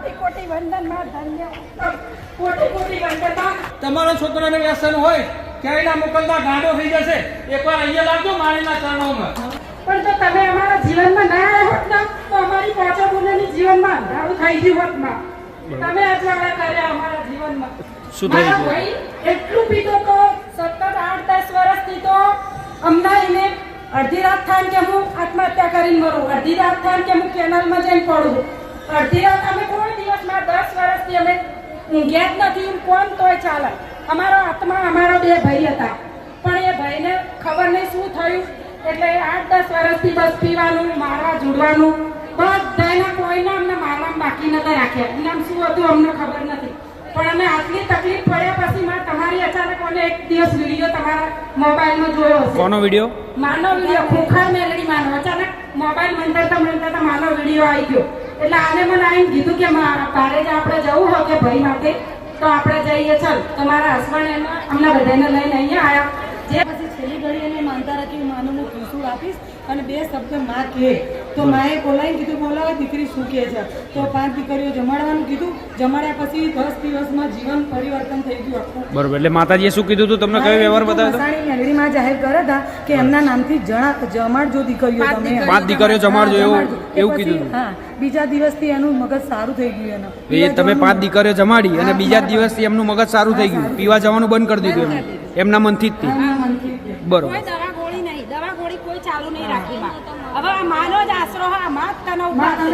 કોટી કોટી વંદન માં ધન્ય કોટી કોટી વંદન માં તમારો છોકરાને વ્યસન હોય ક્યાંય ના મોકલતા ગાંડો થઈ જશે એકવાર અહીંયા લાવજો માળીના ચરણોમાં પણ તો તમે અમારા જીવનમાં ના આવ્યા હોત ને તો અમારી પાંચા ગુનાની જીવનમાં અંધારું થઈ ગયું હોત માં તમે અજવાળા કર્યા અમારા જીવનમાં શું થઈ ગયું? ભાઈ એટલું પીતો તો સતત 8-10 વર્ષથી તો અમને એને અડધી રાત થાય કે હું આત્મહત્યા કરીને મરું, અડધી રાત થાય કે હું કેનાલમાં જઈને પડું, અડધી રાત અમે કોઈ દિવસમાં 10 વર્ષથી અમે ઊંઘ્યા જ નથી. કોણ તોય ચાલે. અમારો આત્મા અમારા 2 ભાઈ હતા પણ એ ભાઈને ખબર નહીં શું થયું એટલે 8-10 વર્ષથી બસ પીવાનું, મારવા જોડવાનું બધાના કોઈને અમને મારવામાં બાકી નતા રાખ્યા. એનામ શું હતું અમને ખબર નથી પણ અમે આટલી તકલીફ પડ્યા પછી માં તમારી અચાનક મને એક દિવસ વિડીયો તમારા મોબાઈલમાં જોયો હશે. કોનો વિડીયો? માનો વિડીયો, ખોખાર મેલડી માનો. અચાનક મોબાઈલ મંડળતા માનો વિડીયો આવી ગયો એટલે આને મને આવીને કીધું કે તારે જ આપણે જવું હોય કે ભાઈ માટે તો આપણે જઈએ. ચાલ તમારા હસબન્ડ અમને બધાને લઈને અહીંયા આવ્યા. જે પછી છેલ્લી ઘડી એને માનતા રાખી માનું હું ત્રિશુળ આપીશ અને 2 શબ્દ માં કહે તો માએ બોલાવીને કીધું બોલાવે દીકરી શું કહે છે તો 5 દીકરીઓ જમાડવાનું કીધું. જમાડ્યા પછી 10 દિવસમાં જીવન પરિવર્તન થઈ ગયું આખું. બરોબર. એટલે માતાજીએ શું કીધું હતું તમને? કયો વ્યવહાર બતાવ્યો? મસાણી મેલડીમાં જાહેર કર્યા હતા કે એમના નામથી જમાડજો દીકરીઓ, તમે 5 દીકરીઓ જમાડજો એવું કીધું હતું. હા, બીજા દિવસથી એનું મગજ સારું થઈ ગયું. એ તમે 5 દીકરીઓ જમાડી અને બીજા દિવસથી એમનું મગજ સારું થઈ ગયું, પીવા જવાનું બંધ કરી દીધું એમના મનથી જ. બરોબર. કોઈ દવા ગોળી નહીં, દવા ગોળી કોઈ ચાલુ નહીં રાખી માં. હવે આ માનો જ આશરો હા માં તને ઉભા છે.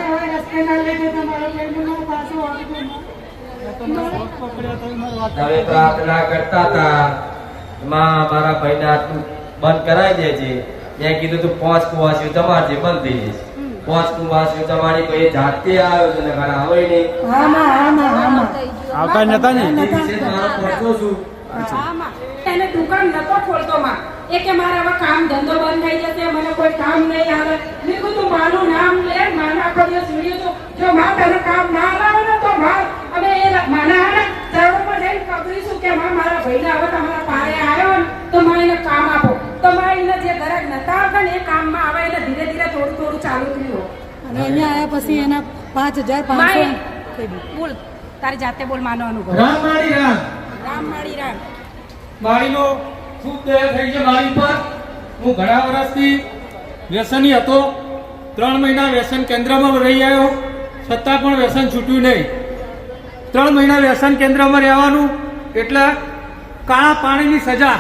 તમે પ્રાર્થના કરતા હતા માં મારા ભાઈને આટલું બંધ કરાવી દેજે. મેં કીધું તું 5 કુવાસીઓ જમાડજે, બંધ થઈ જશે. 5 કુવાસીઓ જમાડી તો એ જાતે આવ્યો છે ને ઘરે આવે નહીં. આવતા નતા ને એ વિશે મારો પડતો છું. હા માં. એને દુકાન નતો ખોલતો માં. એ કે મારે હવે કામ ધંધો બંધ થઈ જશે, મને કોઈ કામ નહીં આવે. મેં કીધું માનું નામ લે, માના આખો દિવસ વિડીયો જો માં તને કામ ના આવે ને તો માં અમે એ માના આને ચરણોમાં જઈને કબરીશું કે માં મારા ભાઈને હવે તમારા પારે આવ્યો ને તો માં એને કામ આપો. તો માં એને જે ઘરાક નતા આવતા ને એ કામમાં આવે એટલે ધીરે ધીરે થોડું થોડું ચાલુ થયું. અને અહીંયા આવ્યા પછી એના 5500 થઈ ગયું. બોલ તારી જાતે બોલ માનો અનુભવ. રામ માળી રામ. રામ માળી રામ. માળીનો ખૂબ દયા થઈ છે મારી પર. હું ઘણા વર્ષથી વ્યસની હતો. 3 મહિના વ્યસન કેન્દ્રમાં રહી આવ્યો છતાં પણ વ્યસન છૂટ્યું નહીં. 3 મહિના વ્યસન કેન્દ્રમાં રહેવાનું એટલે કાળા પાણીની સજા,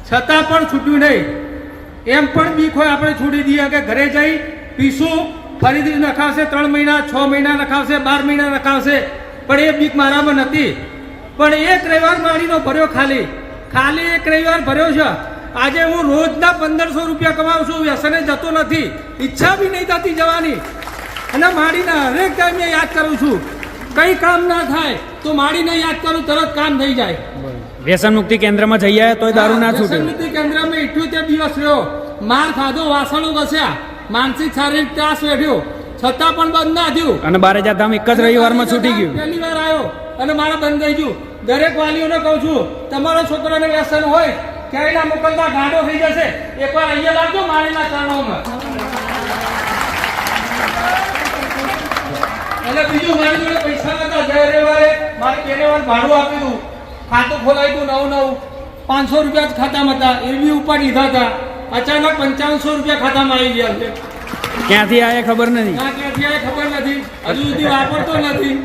છતાં પણ છૂટ્યું નહીં. એમ પણ બીક હોય આપણે છોડી દઈએ કે ઘરે જઈ પીશું, ફરીથી નખાવશે 3 મહિના, 6 મહિના નખાવશે, 12 મહિના નખાવશે, પણ એ બીક મારામાં નથી. પણ એક રવિવાર માળીનો ભર્યો, ખાલી એક રવિવાર ભર્યો છે. આજે હું રોજના 1500 રૂપિયા કમાઉં છું, વ્યસને જતો નથી, ઈચ્છા બી નહીં થતી જવાની. અને માળીના હરેક ટાઈમે યાદ કરું છું. કઈ કામ ના થાય તો માળીને યાદ કરું, તરત કામ થઈ જાય. વ્યસન મુક્તિ કેન્દ્રમાં જઈએ તોય દારૂ ના છૂટે. વ્યસન મુક્તિ કેન્દ્રમાં 78 દિવસ રહ્યો, માર ખાધો, વાસણો ઘસ્યા, માનસિક શારીરિક ત્રાસ વેઠ્યો, છતાં પણ બંધ ના થયું. અને 12,000 ધામ એક જ રવિવારમાં છૂટી ગયું. પહેલી વાર આવ્યો અને મારા બંધ થઈ ગયું. દરેક વાલીઓને કહું છું, તમારો છોકરાને વ્યસન હોય ક્યાંય ના મોકલતા, ગાંડો થઈ જશે. એકવાર અહીંયા લાવજો માળીના ચરણોમાં. અને બીજું, મારી જોડે પૈસા નતા. જય રવિવારે મારે કેનેવાન ભાડું આપી દઉં, ખાતું ખોલાવી દઉં, નવું 500 રૂપિયા જ ખાતામાં હતા, એ બી ઉપર લીધા હતા. અચાનક 5500 રૂપિયા ખાતામાં આવી ગયા છે. ક્યાંથી આયા ખબર નથી. ક્યાંથી આયા ખબર નથી, હજુ સુધી વાપરતો નથી.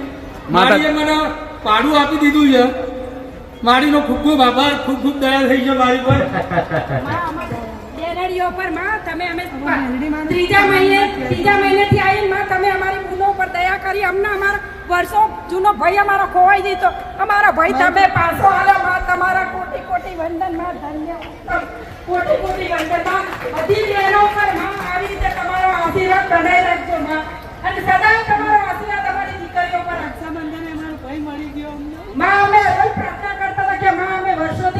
મારીએ મને ભાડું આપી દીધું છે. મારીનો ખૂબ ખૂબ આભાર, ખૂબ ખૂબ દયા થઈ છે મારી પર. બેનડીઓ પર માં તમે અમે ત્રીજા મહિનેથી આવીને માં તમે અમારી ભૂલો પર દયા કરી. અમને અમારો વર્ષો જૂનો ભાઈ અમારો ખોવાઈ દીધો. અમારો ભાઈ તમે પાછો આલો માં. તમારા કોટી કોટી વંદન માં ધન્ય કોટી કોટી વંદન માં. બધી બહેનો પર માં આવી રીતે તમારો આશીર્વાદ બનાવી રાખજો માં. અને સદા તમારો